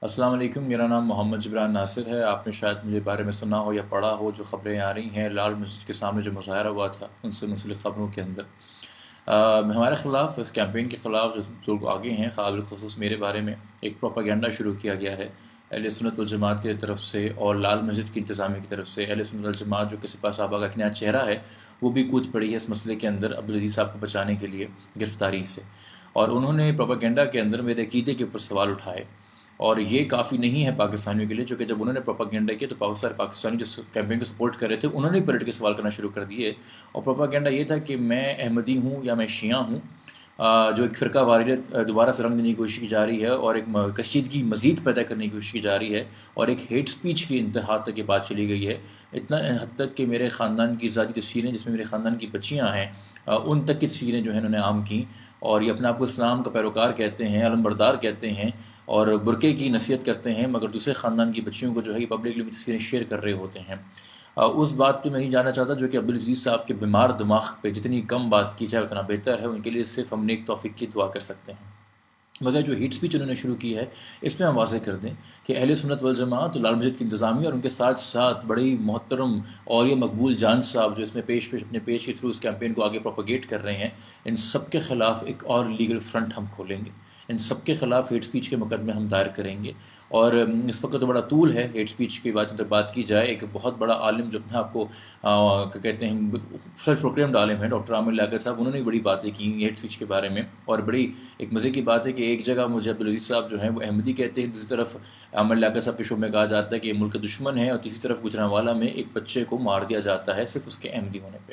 السلام علیکم، میرا نام محمد جبران ناصر ہے۔ آپ نے شاید مجھے بارے میں سنا ہو یا پڑھا ہو جو خبریں آ رہی ہیں لال مسجد کے سامنے جو مظاہرہ ہوا تھا ان سے منسلک خبروں کے اندر ہمارے خلاف، اس کیمپین کے خلاف جو لوگ آگے ہیں، قابل خصوص میرے بارے میں ایک پروپیگنڈا شروع کیا گیا ہے اہل سنت والجماعت کی طرف سے اور لال مسجد کی انتظامیہ کی طرف سے۔ اہل سنت والجماعت جو کہ سپاہ صحابہ کا ایک نیا چہرہ ہے، وہ بھی کود پڑی ہے اس مسئلے کے اندر عبدالعزیز صاحب کو بچانے کے لیے گرفتاری سے، اور انہوں نے پروپیگنڈا کے اندر میرے عقیدے کے اوپر سوال اٹھائے۔ اور یہ کافی نہیں ہے پاکستانیوں کے لیے، چونکہ جب انہوں نے پروپیگنڈا کیا تو پاکستانی جو کیمپین کو سپورٹ کر رہے تھے انہوں نے پلٹ کے سوال کرنا شروع کر دیے، اور پروپیگنڈا یہ تھا کہ میں احمدی ہوں یا میں شیعہ ہوں، جو ایک فرقہ واریت دوبارہ سے رنگ دینے کی کوشش کی جا رہی ہے اور ایک کشیدگی مزید پیدا کرنے کی کوشش کی جا رہی ہے، اور ایک ہیٹ سپیچ کی انتہا تک یہ بات چلی گئی ہے، اتنا حد تک کہ میرے خاندان کی ذاتی تصویریں جس میں میرے خاندان کی بچیاں ہیں ان تک کی تصویریں جو ہیں انہوں نے عام کیں، اور یہ اپنے آپ کو اسلام کا پیروکار کہتے ہیں، علمبردار کہتے ہیں اور برقعے کی نصیحت کرتے ہیں، مگر دوسرے خاندان کی بچیوں کو جو ہے یہ پبلکلی تصویریں شیئر کر رہے ہوتے ہیں۔ اس بات پہ میں نہیں جانا چاہتا جو کہ عبدالعزیز صاحب کے بیمار دماغ پہ جتنی کم بات کی جائے اتنا بہتر ہے، ان کے لیے صرف ہم نیک توفیق کی دعا کر سکتے ہیں۔ مگر جو ہیٹ سپیچ انہوں نے شروع کی ہے اس میں ہم واضح کر دیں کہ اہل سنت والجماعت لال مسجد کی انتظامیہ اور ان کے ساتھ ساتھ بڑی محترم اور یہ مقبول جان صاحب جو اس میں اپنے پیج کے تھرو اس کیمپین کو آگے پروپیگیٹ کر رہے ہیں، ان سب کے خلاف ایک اور لیگل فرنٹ ہم کھولیں گے، ان سب کے خلاف ہیٹ سپیچ کے مقدمے ہم دائر کریں گے۔ اور اس وقت تو بڑا طول ہے ہیٹ سپیچ کی بات کی جائے، ایک بہت بڑا عالم جو اپنے آپ کو کہتے ہیں سیلف پروکلیمڈ عالم ہے، ڈاکٹر عامر لیاقت صاحب، انہوں نے بڑی باتیں کی ہیٹ سپیچ کے بارے میں، اور بڑی ایک مزے کی بات ہے کہ ایک جگہ مجھے عبدالعزیز صاحب جو ہیں وہ احمدی کہتے ہیں، دوسری طرف عامر لیاقت صاحب کے شو میں کہا جاتا ہے کہ یہ ملک کا دشمن ہے، اور تیسری طرف گجرانوالہ میں ایک بچے کو مار دیا جاتا ہے صرف اس کے احمدی ہونے پہ۔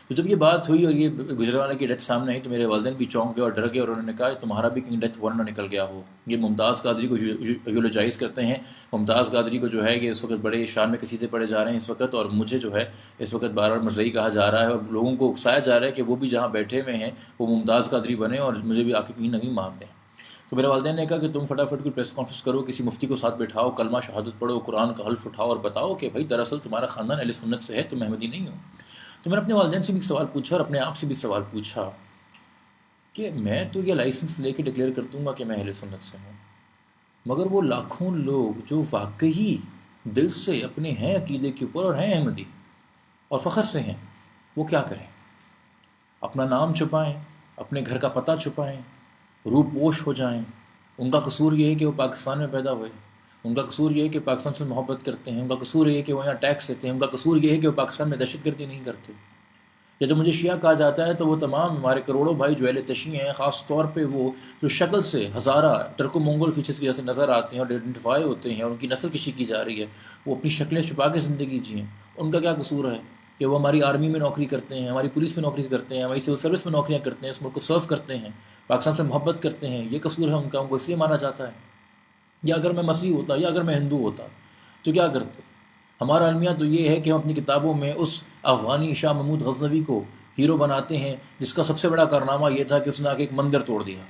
تو جب یہ بات ہوئی اور یہ گجرانوالہ کی ڈیتھ سامنے آئی تو میرے والدین بھی چونک گئے اور ڈر گئے، اور انہوں نے کہا تمہارا بھی کہیں ڈیتھ وارنٹ نہ نکل گیا ہو۔ یہ ممتاز قادری کو یولوجائز کرتے ہیں، ممتاز قادری کو جو ہے کہ اس وقت بڑے شان میں قصیدے پڑھے جا رہے ہیں اس وقت، اور مجھے جو ہے اس وقت بار بار مرزئی کہا جا رہا ہے، اور لوگوں کو اکسایا جا رہا ہے کہ وہ بھی جہاں بیٹھے ہوئے ہیں وہ ممتاز قادری بنے اور مجھے بھی آ کے کہیں نہ کہیں مار دیں۔ تو میرے والدین نے کہا کہ تم فٹافٹ کوئی پریس کانفرنس کرو، کسی مفتی کو ساتھ بٹھاؤ، کلمہ شہادت پڑھو، قرآن کا حلف اٹھاؤ اور بتاؤ کہ بھائی دراصل تمہارا خاندان اہل سنت سے ہے، تم احمدی نہیں ہو۔ تو میں نے اپنے والدین سے بھی سوال پوچھا اور اپنے آپ سے بھی سوال پوچھا کہ میں تو یہ لائسنس لے کے ڈکلیئر کر دوں گا کہ میں اہل سنت سے ہوں، مگر وہ لاکھوں لوگ جو واقعی دل سے اپنے ہیں عقیدے کے اوپر اور ہیں احمدی اور فخر سے ہیں، وہ کیا کریں؟ اپنا نام چھپائیں، اپنے گھر کا پتہ چھپائیں، روح پوش ہو جائیں؟ ان کا قصور یہ ہے کہ وہ پاکستان میں پیدا ہوئے، ان کا قصور یہ ہے کہ پاکستان سے محبت کرتے ہیں، ان کا قصور یہ ہے کہ وہ یہاں ٹیکس دیتے ہیں، ان کا قصور یہ ہے کہ وہ پاکستان میں دہشت گردی نہیں کرتے۔ یا جب مجھے شیعہ کہا جاتا ہے تو وہ تمام ہمارے کروڑوں بھائی جو اہل تشیع ہیں، خاص طور پہ وہ جو شکل سے ہزارہ ٹرکو منگول فیچرز کی جیسے نظر آتے ہیں اور آئیڈینٹیفائی ہوتے ہیں اور ان کی نسل کشی کی جا رہی ہے، وہ اپنی شکلیں چھپا کے زندگی جئیں، ان کا کیا قصور ہے کہ وہ ہماری آرمی میں نوکری کرتے ہیں، ہماری پولیس میں نوکری کرتے ہیں، ہماری سول سروس میں نوکریاں کرتے ہیں، اس ملک کو سرو کرتے ہیں، پاکستان سے محبت کرتے ہیں؟ یہ قصور ہے ان کا، ان کو اس لیے مارا جاتا ہے؟ یا اگر میں مسیح ہوتا یا اگر میں ہندو ہوتا تو کیا کرتے؟ ہمارا المیہ تو یہ ہے کہ ہم اپنی کتابوں میں اس افغانی شاہ محمود غزنوی کو ہیرو بناتے ہیں جس کا سب سے بڑا کارنامہ یہ تھا کہ اس نے آگے ایک مندر توڑ دیا،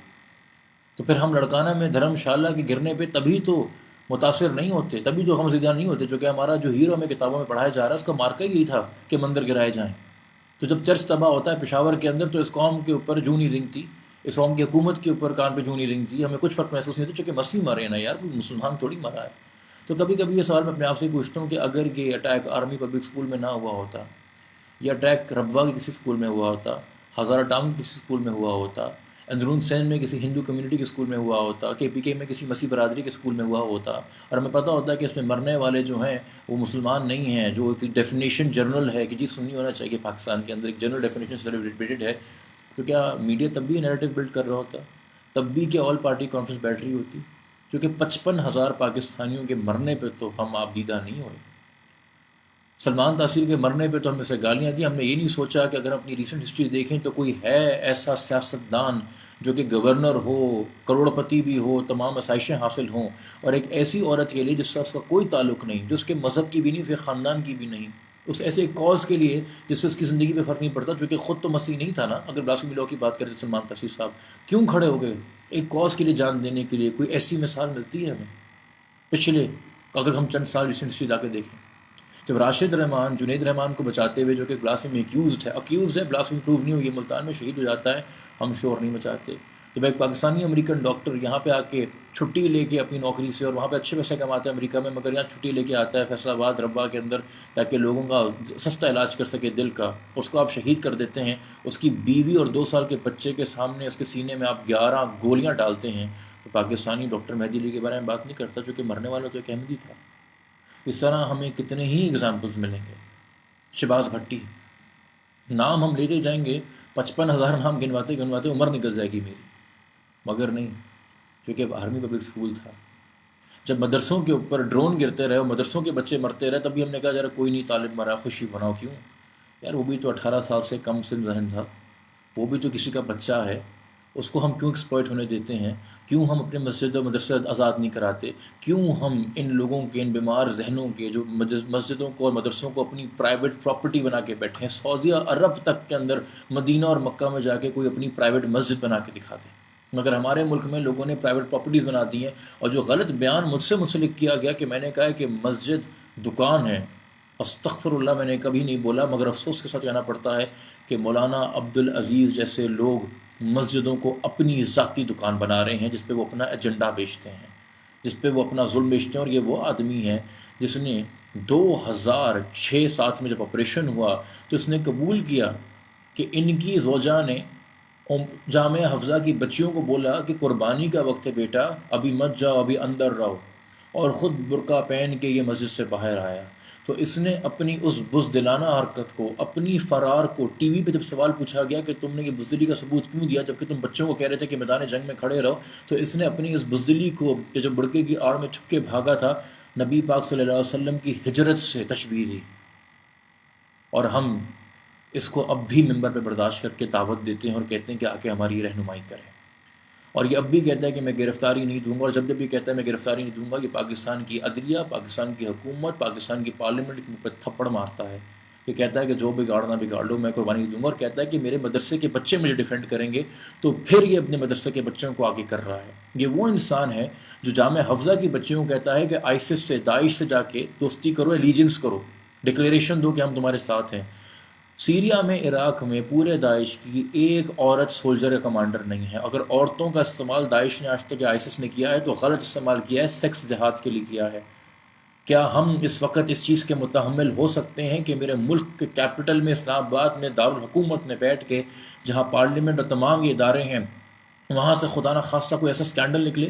تو پھر ہم لڑکانہ میں دھرم شالہ کے گرنے پہ تبھی تو متاثر نہیں ہوتے، تبھی تو غمزدہ نہیں ہوتے، جو کہ ہمارا جو ہیرو ہمیں کتابوں میں پڑھایا جا رہا ہے اس کا مارکا ہی یہی تھا کہ مندر گرائے جائیں۔ تو جب چرچ تباہ ہوتا ہے پشاور کے اندر تو اس قوم کے اوپر جوں نہیں رنگتی، اس قوم کی حکومت کے اوپر کان پہ جوں نہیں رنگتی، ہمیں کچھ فرق محسوس نہیں ہوتا، چونکہ مسیح مرے نا یار، کوئی مسلمان تھوڑی مرا ہے۔ تو کبھی کبھی یہ سوال میں اپنے آپ سے پوچھتا ہوں کہ اگر یہ اٹیک آرمی پبلک اسکول میں نہ ہوا ہوتا، یا اٹیک ربوا کے کسی اسکول میں ہوا ہوتا، ہزارہ ٹاؤن کسی اسکول میں ہوا ہوتا، اندرون سین میں کسی ہندو کمیونٹی کے اسکول میں ہوا ہوتا، کے پی کے میں کسی مسیح برادری کے اسکول میں ہوا ہوتا، اور ہمیں پتہ ہوتا ہے کہ اس میں مرنے والے جو ہیں وہ مسلمان نہیں ہیں، جو ایک ڈیفینیشن جنرل ہے کہ جی سنی ہونا چاہیے پاکستان کے اندر، ایک جنرل ڈیفینیشن سیلیبریٹڈ ہے، تو کیا میڈیا تب بھی نیریٹو بلڈ کر رہا ہوتا؟ تب بھی کیا آل پارٹی کانفرنس بیٹھ رہی ہوتی؟ کیونکہ 55,000 پاکستانیوں کے مرنے پہ تو ہم آپ دیدہ نہیں ہوئے۔ سلمان تاثیر کے مرنے پہ تو ہم نے سے گالیاں دی، ہم نے یہ نہیں سوچا کہ اگر اپنی ریسنٹ ہسٹری دیکھیں تو کوئی ہے ایسا سیاستدان جو کہ گورنر ہو، کروڑ پتی بھی ہو، تمام آسائشیں حاصل ہوں، اور ایک ایسی عورت کے لیے جس سے اس کا کوئی تعلق نہیں، جو اس کے مذہب کی بھی نہیں، اس کے خاندان کی بھی نہیں، اس ایسے ایک کاز کے لیے جس سے اس کی زندگی پہ فرق نہیں پڑتا، جو کہ خود تو مسیح نہیں تھا نا، اگر بلاسفیمی لا کی بات کریں تو سلمان تاثیر صاحب کیوں کھڑے ہو گئے ایک کاز کے لیے جان دینے کے لیے؟ کوئی ایسی مثال ملتی ہے ہمیں پچھلے، اگر ہم چند سال ریسنٹ ہسٹری لا کے دیکھیں؟ جب راشد رحمان جنید رحمان کو بچاتے ہوئے، جو کہ بلاسفیمی اکیوزڈ ہے، بلاسفیمی پروو نہیں ہوئی، یہ ملتان میں شہید ہو جاتا ہے، ہم شور نہیں مچاتے۔ جب ایک پاکستانی امریکن ڈاکٹر یہاں پہ آ کے چھٹی لے کے اپنی نوکری سے، اور وہاں پہ اچھے پیسے کماتا ہے امریکہ میں، مگر یہاں چھٹی لے کے آتا ہے فیصل آباد ربوہ کے اندر تاکہ لوگوں کا سستا علاج کر سکے دل کا، اس کو آپ شہید کر دیتے ہیں، اس کی بیوی اور 2 سال کے بچے کے سامنے اس کے سینے میں آپ 11 گولیاں ڈالتے ہیں، تو پاکستانی ڈاکٹر مہدی علی کے بارے میں بات نہیں کرتا، جو کہ مرنے والا تو ایک احمدی تھا۔ اس طرح ہمیں کتنے ہی اگزامپلز ملیں گے۔ شہباز بھٹی، نام ہم لیتے جائیں گے، 55,000 نام گنواتے گنواتے عمر نکل جائے گی میری، مگر نہیں، کیونکہ آرمی پبلک اسکول تھا۔ جب مدرسوں کے اوپر ڈرون گرتے رہے اور مدرسوں کے بچے مرتے رہے، تب بھی ہم نے کہا یار کوئی نہیں طالب مرا، خوشی مناؤ۔ کیوں یار؟ وہ بھی تو 18 سال سے کم سن ذہن تھا، وہ بھی تو کسی کا بچہ ہے، اس کو ہم کیوں ایکسپلائٹ ہونے دیتے ہیں؟ کیوں ہم اپنے مسجد و مدرسے آزاد نہیں کراتے؟ کیوں ہم ان لوگوں کے، ان بیمار ذہنوں کے، جو مسجدوں کو اور مدرسوں کو اپنی پرائیویٹ پراپرٹی بنا کے بیٹھے ہیں؟ سعودیہ عرب تک کے اندر، مدینہ اور مکہ میں جا کے کوئی اپنی پرائیویٹ مسجد بنا کے دکھا دے، مگر ہمارے ملک میں لوگوں نے پرائیویٹ پراپرٹیز بنا دی ہیں۔ اور جو غلط بیان مجھ سے منسلک کیا گیا کہ میں نے کہا ہے کہ مسجد دکان ہے، استغفر اللہ، میں نے کبھی نہیں بولا، مگر افسوس کے ساتھ کہنا پڑتا ہے کہ مولانا عبدالعزیز جیسے لوگ مسجدوں کو اپنی ذاتی دکان بنا رہے ہیں، جس پہ وہ اپنا ایجنڈا بیچتے ہیں، جس پہ وہ اپنا ظلم بیچتے ہیں۔ اور یہ وہ آدمی ہے جس نے 2006-7 میں جب آپریشن ہوا تو اس نے قبول کیا کہ ان کی زوجہ نے جامعہ حفظہ کی بچیوں کو بولا کہ قربانی کا وقت ہے بیٹا، ابھی مت جاؤ، ابھی اندر رہو، اور خود برقع پہن کے یہ مسجد سے باہر آیا۔ تو اس نے اپنی اس بزدلانہ حرکت کو، اپنی فرار کو، ٹی وی پہ جب سوال پوچھا گیا کہ تم نے یہ بزدلی کا ثبوت کیوں دیا جبکہ تم بچوں کو کہہ رہے تھے کہ میدان جنگ میں کھڑے رہو، تو اس نے اپنی اس بزدلی کو کہ جو بڑکے کی آڑ میں چھپ کے بھاگا تھا، نبی پاک صلی اللہ علیہ وسلم کی ہجرت سے تشبیہ دی۔ اور ہم اس کو اب بھی ممبر پہ برداشت کر کے دعوت دیتے ہیں اور کہتے ہیں کہ آ کے ہماری رہنمائی کریں۔ اور یہ اب بھی کہتا ہے کہ میں گرفتاری نہیں دوں گا، اور جب بھی کہتا ہے میں گرفتاری نہیں دوں گا، یہ پاکستان کی عدلیہ، پاکستان کی حکومت، پاکستان کی پارلیمنٹ کے اوپر تھپڑ مارتا ہے۔ یہ کہتا ہے کہ جو بگاڑنا بگاڑ لو، میں قربانی نہیں دوں گا، اور کہتا ہے کہ میرے مدرسے کے بچے مجھے ڈیفینڈ کریں گے، تو پھر یہ اپنے مدرسے کے بچوں کو آگے کر رہا ہے۔ یہ وہ انسان ہے جو جامعہ حفظہ کی بچیوں کو کہتا ہے کہ آئسس سے، داعش سے جا کے دوستی کرو، ایلیجنس کرو، ڈکلیریشن دو کہ ہم تمہارے ساتھ ہیں۔ سیریا میں، عراق میں پورے داعش کی ایک عورت سولجر یا کمانڈر نہیں ہے۔ اگر عورتوں کا استعمال داعش نے آج تک آئسس نے کیا ہے تو غلط استعمال کیا ہے، سیکس جہاد کے لیے کیا ہے۔ کیا ہم اس وقت اس چیز کے متحمل ہو سکتے ہیں کہ میرے ملک کے کیپٹل میں، اسلام آباد میں، دارالحکومت میں بیٹھ کے، جہاں پارلیمنٹ اور تمام یہ ادارے ہیں، وہاں سے خدا نہ خواستہ کوئی ایسا سکینڈل نکلے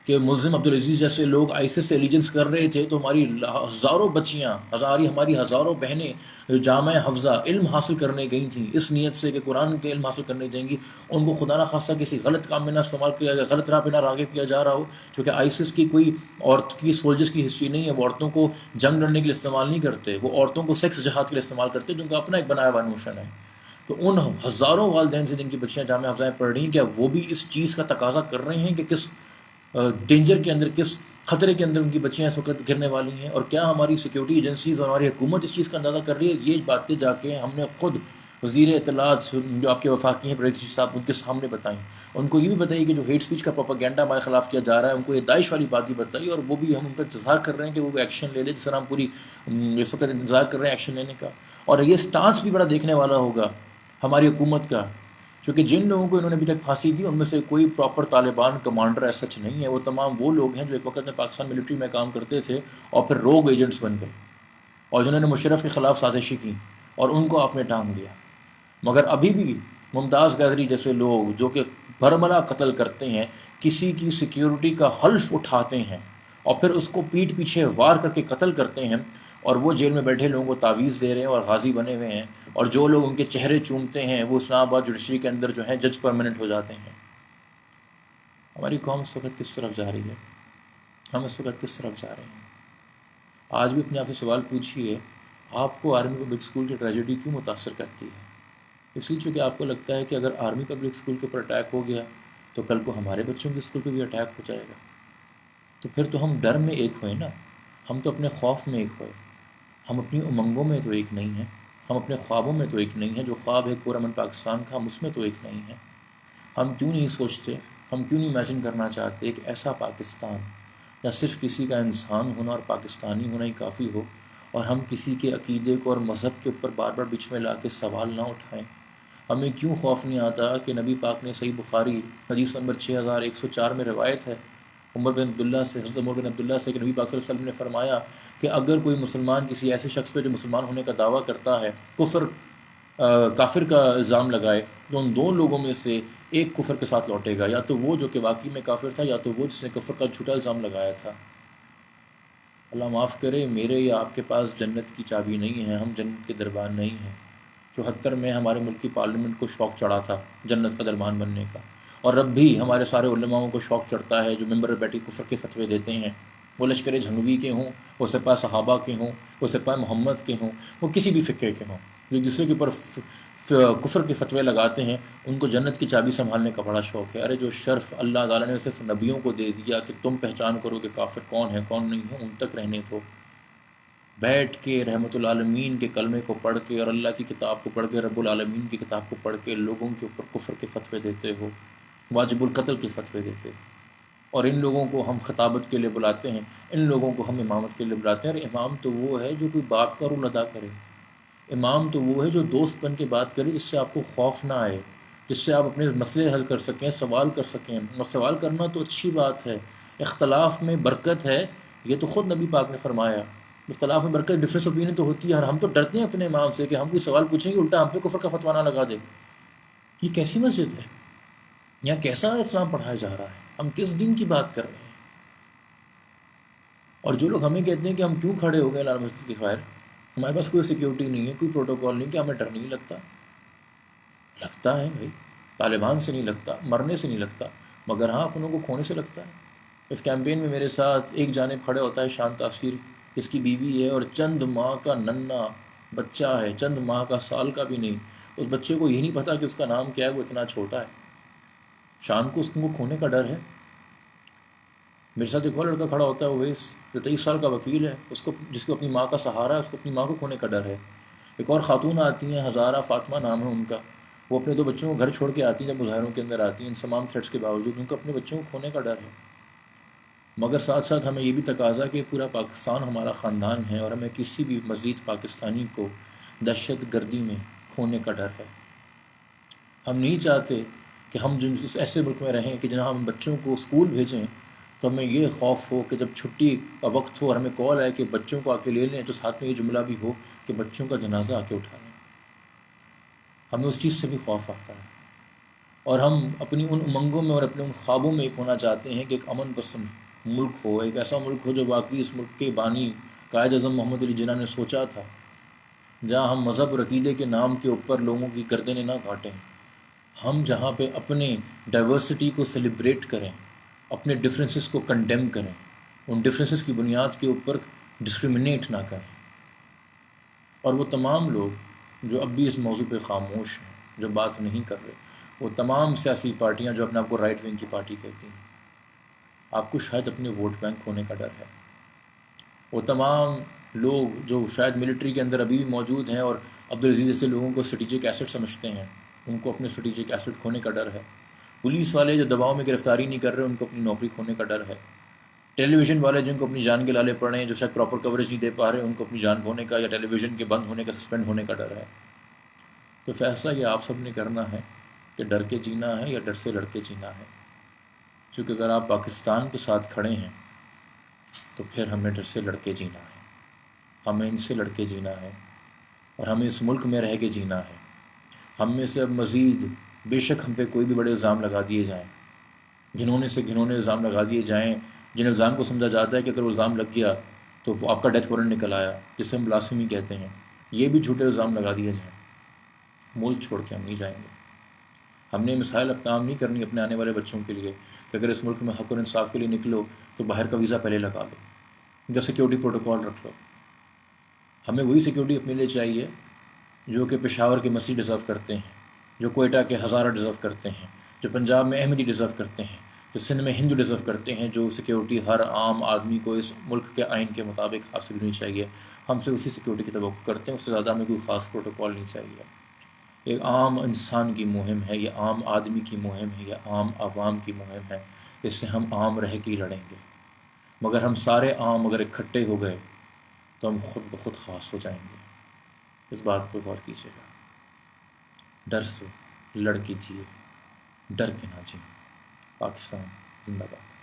کہ ملزم عبدالعزیز جیسے لوگ آئسس سے ایلیجنس کر رہے تھے، تو ہماری ہزاروں بچیاں، ہماری ہزاروں بہنیں جو جامعہ حفظہ علم حاصل کرنے گئی تھیں اس نیت سے کہ قرآن کے علم حاصل کرنے دیں گی، ان کو خدا نہ خواستہ کسی غلط کام میں نہ استعمال کیا جائے، غلط راہ پہ نہ راغب کیا جا رہا ہو، کیونکہ آئسس کی کوئی عورت کی سولجرز کی ہسٹری نہیں ہے۔ وہ عورتوں کو جنگ لڑنے کے لیے استعمال نہیں کرتے، وہ عورتوں کو سیکس جہاد کے لیے استعمال کرتے، جن کا اپنا ایک بنایا ہوا نوشن ہے۔ تو ان ہزاروں والدین سے جن کی بچیاں جامعہ حفظہ میں پڑھ رہی ہیں، کیا وہ بھی اس چیز کا تقاضا کر رہے ہیں کہ کس ڈینجر کے اندر، کس خطرے کے اندر ان کی بچیاں اس وقت گرنے والی ہیں؟ اور کیا ہماری سیکیورٹی ایجنسیز اور ہماری حکومت اس چیز کا اندازہ کر رہی ہے؟ یہ باتیں جا کے ہم نے خود وزیر اطلاعات جو آپ کے وفاقی ہیں پریکٹس صاحب، ان کے سامنے بتائیں، ان کو یہ بھی بتائیے کہ جو ہیٹ سپیچ کا پروپیگنڈا ہمارے خلاف کیا جا رہا ہے، ان کو یہ داعش والی بات بھی بتائی، اور وہ بھی ہم ان کا انتظار کر رہے ہیں کہ وہ ایکشن لے لے، جس طرح ہم پوری اس وقت انتظار کر رہے ہیں ایکشن لینے کا۔ اور یہ سٹانس بھی بڑا دیکھنے والا ہوگا ہماری حکومت کا، کیونکہ جن لوگوں کو انہوں نے ابھی تک پھانسی دی ان میں سے کوئی پراپر طالبان کمانڈر ایسا سچ نہیں ہے۔ وہ تمام وہ لوگ ہیں جو ایک وقت میں پاکستان ملٹری میں کام کرتے تھے اور پھر روگ ایجنٹس بن گئے، اور جنہوں نے مشرف کے خلاف سازشی کی اور ان کو آپ نے ٹانگ دیا۔ مگر ابھی بھی ممتاز قادری جیسے لوگ جو کہ برملا قتل کرتے ہیں، کسی کی سیکیورٹی کا حلف اٹھاتے ہیں اور پھر اس کو پیٹھ پیچھے وار کر کے قتل کرتے ہیں، اور وہ جیل میں بیٹھے لوگوں کو تعویذ دے رہے ہیں اور غازی بنے ہوئے ہیں، اور جو لوگ ان کے چہرے چومتے ہیں وہ اسلام آباد جوڈیشری کے اندر جو ہیں جج پرماننٹ ہو جاتے ہیں۔ ہماری قوم اس وقت کس طرف جا رہی ہے؟ ہم اس وقت کس طرف جا رہے ہیں؟ آج بھی اپنے آپ سے سوال پوچھیے، آپ کو آرمی پبلک اسکول کی ٹریجڈی کیوں متاثر کرتی ہے؟ اس لیے چونکہ آپ کو لگتا ہے کہ اگر آرمی پبلک اسکول کے اوپر اٹیک ہو گیا تو کل کو ہمارے بچوں کے اسکول پہ بھی اٹیک ہو جائے گا، تو پھر تو ہم ڈر میں ایک ہوئے نا، ہم تو اپنے خوف میں ایک ہوئے، ہم اپنی امنگوں میں تو ایک نہیں ہیں، ہم اپنے خوابوں میں تو ایک نہیں ہیں، جو خواب ہے پورا من پاکستان کا، ہم اس میں تو ایک نہیں ہیں۔ ہم کیوں نہیں سوچتے، ہم کیوں نہیں امیجن کرنا چاہتے ایک ایسا پاکستان یا صرف کسی کا انسان ہونا اور پاکستانی ہونا ہی کافی ہو، اور ہم کسی کے عقیدے کو اور مذہب کے اوپر بار بار بیچ میں لا کے سوال نہ اٹھائیں، ہمیں کیوں خوف نہیں آتا کہ نبی پاک نے صحیح بخاری حدیث نمبر 6104 میں روایت ہے عمر بن عبداللہ سے، حضرت عمر بن عبداللہ سے، کہ نبی پاک صلی اللہ علیہ وسلم نے فرمایا کہ اگر کوئی مسلمان کسی ایسے شخص پہ جو مسلمان ہونے کا دعویٰ کرتا ہے کافر کا الزام لگائے، تو ان دو لوگوں میں سے ایک کفر کے ساتھ لوٹے گا، یا تو وہ جو کہ واقعی میں کافر تھا، یا تو وہ جس نے کفر کا جھوٹا الزام لگایا تھا۔ اللہ معاف کرے، میرے یا آپ کے پاس جنت کی چابی نہیں ہے، ہم جنت کے دربان نہیں ہیں۔ 74 میں ہمارے ملک کی پارلیمنٹ کو شوق چڑھا تھا جنت کا دربان بننے کا، اور اب بھی ہمارے سارے علماؤں کو شوق چڑھتا ہے جو ممبر پر بیٹھی کفر کے فتوے دیتے ہیں، وہ لشکر جھنگوی کے ہوں، وہ سپاہ صحابہ کے ہوں، وہ سپاہ محمد کے ہوں، وہ کسی بھی فقہ کے ہوں، جو دوسرے کے اوپر کفر کے فتوے لگاتے ہیں، ان کو جنت کی چابی سنبھالنے کا بڑا شوق ہے۔ ارے جو شرف اللہ تعالیٰ نے صرف نبیوں کو دے دیا کہ تم پہچان کرو کہ کافر کون ہے کون نہیں ہے، ان تک رہنے دو۔ بیٹھ کے رحمت العالمین کے کلمے کو پڑھ کے اور اللہ کی کتاب کو پڑھ کے، رب العالمین کی کتاب کو پڑھ کے لوگوں کے اوپر کفر کے فتوے دیتے ہو، واجب القتل کے فتوے دیتے ہو، اور ان لوگوں کو ہم خطابت کے لیے بلاتے ہیں، ان لوگوں کو ہم امامت کے لیے بلاتے ہیں۔ اور امام تو وہ ہے جو کوئی باپ کا رول ادا کرے، امام تو وہ ہے جو دوست بن کے بات کرے، جس سے آپ کو خوف نہ آئے، جس سے آپ اپنے مسئلے حل کر سکیں، سوال کر سکیں۔ اور سوال کرنا تو اچھی بات ہے، اختلاف میں برکت ہے، یہ تو خود نبی پاک نے فرمایا، اختلاف میں برکت، ڈفرینس اوپینین تو ہوتی ہے، اور ہم تو ڈرتے ہیں اپنے امام سے کہ ہم کوئی سوال پوچھیں گے الٹا ہم پہ کفر کا فتویٰ نہ لگا دے۔ یہ کیسی مسجد ہے؟ یہاں کیسا اسلام پڑھایا جا رہا ہے؟ ہم کس دین کی بات کر رہے ہیں؟ اور جو لوگ ہمیں کہتے ہیں کہ ہم کیوں کھڑے ہو گئے لال مسجد کے باہر، ہمارے پاس کوئی سیکیورٹی نہیں ہے، کوئی پروٹوکول نہیں، کہ ہمیں ڈر نہیں لگتا؟ لگتا ہے بھائی، طالبان سے نہیں لگتا، مرنے سے نہیں لگتا، مگر ہاں اپنوں کو کھونے سے لگتا ہے۔ اس کیمپین میں میرے ساتھ ایک جانب کھڑے ہوتا ہے شان تاثیر، اس کی بیوی ہے اور چند ماہ کا ننھا بچہ ہے، چند ماہ کا، سال کا بھی نہیں۔ اس بچے کو یہ نہیں پتہ کہ اس کا نام کیا ہے، وہ اتنا چھوٹا ہے۔ شان کو اس کو کھونے کا ڈر ہے۔ میرے ساتھ ایک اور لڑکا کھڑا ہوتا ہے اویس، جو 23 سال کا وکیل ہے، اس کو، جس کو اپنی ماں کا سہارا ہے، اس کو اپنی ماں کو کھونے کا ڈر ہے۔ ایک اور خاتون آتی ہیں، ہزارہ فاطمہ نام ہے ان کا، وہ اپنے 2 بچوں کو گھر چھوڑ کے آتی ہیں جب مظاہروں کے اندر آتی ہیں، ان تمام تھریٹس کے باوجود ان کو اپنے بچوں کو کھونے کا ڈر ہے۔ مگر ساتھ ساتھ ہمیں یہ بھی تقاضا کہ پورا پاکستان ہمارا خاندان ہے، اور ہمیں کسی بھی مزید پاکستانی کو دہشت گردی میں کھونے کا ڈر ہے۔ ہم نہیں چاہتے کہ ہم جن ایسے ملک میں رہیں کہ جہاں ہم بچوں کو اسکول بھیجیں تو ہمیں یہ خوف ہو کہ جب چھٹی کا وقت ہو اور ہمیں کال آئے کہ بچوں کو آ کے لے لیں، تو ساتھ میں یہ جملہ بھی ہو کہ بچوں کا جنازہ آ کے اٹھا لیں۔ ہمیں اس چیز سے بھی خوف آتا ہے، اور ہم اپنی ان امنگوں میں اور اپنے ان خوابوں میں ایک ہونا چاہتے ہیں کہ ایک امن پسند ملک ہو، ایک ایسا ملک ہو جو واقعی اس ملک کے بانی قائد اعظم محمد علی جناح نے سوچا تھا، جہاں ہم مذہب اور عقیدے کے نام کے اوپر لوگوں کی گردنیں نہ کاٹیں، ہم جہاں پہ اپنے ڈائیورسٹی کو سیلیبریٹ کریں، اپنے ڈفرینسز کو کنڈیم کریں، ان ڈفرینسز کی بنیاد کے اوپر ڈسکرمنیٹ نہ کریں۔ اور وہ تمام لوگ جو اب بھی اس موضوع پہ خاموش ہیں، جو بات نہیں کر رہے، وہ تمام سیاسی پارٹیاں جو اپنے آپ کو رائٹ ونگ کی پارٹی کہتی ہیں، آپ کو شاید اپنے ووٹ بینک ہونے کا ڈر ہے۔ وہ تمام لوگ جو شاید ملٹری کے اندر ابھی بھی موجود ہیں اور عبدالعزیز جیسے لوگوں کو اسٹریٹجک ایسٹ سمجھتے ہیں، ان کو اپنے اسٹریٹجک ایسٹ کھونے کا ڈر ہے۔ پولیس والے جو دباؤ میں گرفتاری نہیں کر رہے، ان کو اپنی نوکری کھونے کا ڈر ہے۔ ٹیلی ویژن والے جن کو اپنی جان کے لالے پڑے ہیں، جو شاید پراپر کوریج نہیں دے پا رہے، ان کو اپنی جان کھونے کا یا ٹیلی ویژن کے بند ہونے کا، سسپینڈ ہونے کا ڈر ہے۔ تو فیصلہ یہ آپ سب نے کرنا ہے کہ ڈر کے جینا ہے یا ڈر سے لڑ کے جینا ہے، چونکہ اگر آپ پاکستان کے ساتھ کھڑے ہیں تو پھر ہمیں ڈر سے لڑ کے جینا ہے، ہمیں ان سے لڑ کے جینا ہے، اور ہمیں اس ملک میں رہ کے جینا ہے۔ ہم میں سے اب مزید بے شک ہم پہ کوئی بھی بڑے الزام لگا دیے جائیں، گھنونے سے گھنونے الزام لگا دیے جائیں، جن الزام کو سمجھا جاتا ہے کہ اگر وہ الزام لگ گیا تو وہ آپ کا ڈیتھ وارنٹ نکل آیا، جسے ہم بلاسفیمی کہتے ہیں، یہ بھی جھوٹے الزام لگا دیے جائیں، ملک چھوڑ کے ہم نہیں جائیں گے۔ ہم نے مسائل اب کام نہیں کرنی اپنے آنے والے بچوں کے لیے کہ اگر اس ملک میں حق اور انصاف کے لیے نکلو تو باہر کا ویزا پہلے لگا لو، جب سیکیورٹی پروٹوکول رکھ لو۔ ہمیں وہی سیکیورٹی اپنے لیے چاہیے جو کہ پشاور کے مسیح ڈیزرو کرتے ہیں، جو کوئٹہ کے ہزارہ ڈیزرو کرتے ہیں، جو پنجاب میں احمدی ڈیزرو کرتے ہیں، جو سندھ میں ہندو ڈیزرو کرتے ہیں، جو سیکیورٹی ہر عام آدمی کو اس ملک کے آئین کے مطابق حاصل ہونی چاہیے۔ ہم سے اسی سیکیورٹی کی توقع کرتے ہیں، اس سے زیادہ ہمیں کوئی خاص پروٹوکول نہیں چاہیے۔ ایک عام انسان کی مہم ہے، یہ عام آدمی کی مہم ہے، یہ عام عوام کی مہم ہے، اس سے ہم عام رہ کے ہی لڑیں گے۔ مگر ہم سارے عام اگر اکٹھے ہو گئے تو ہم خود بخود خاص ہو جائیں گے۔ اس بات پہ غور کیجیے گا۔ ڈر سے لڑ کے جیے، ڈر کے نہ جیے۔ پاکستان زندہ باد۔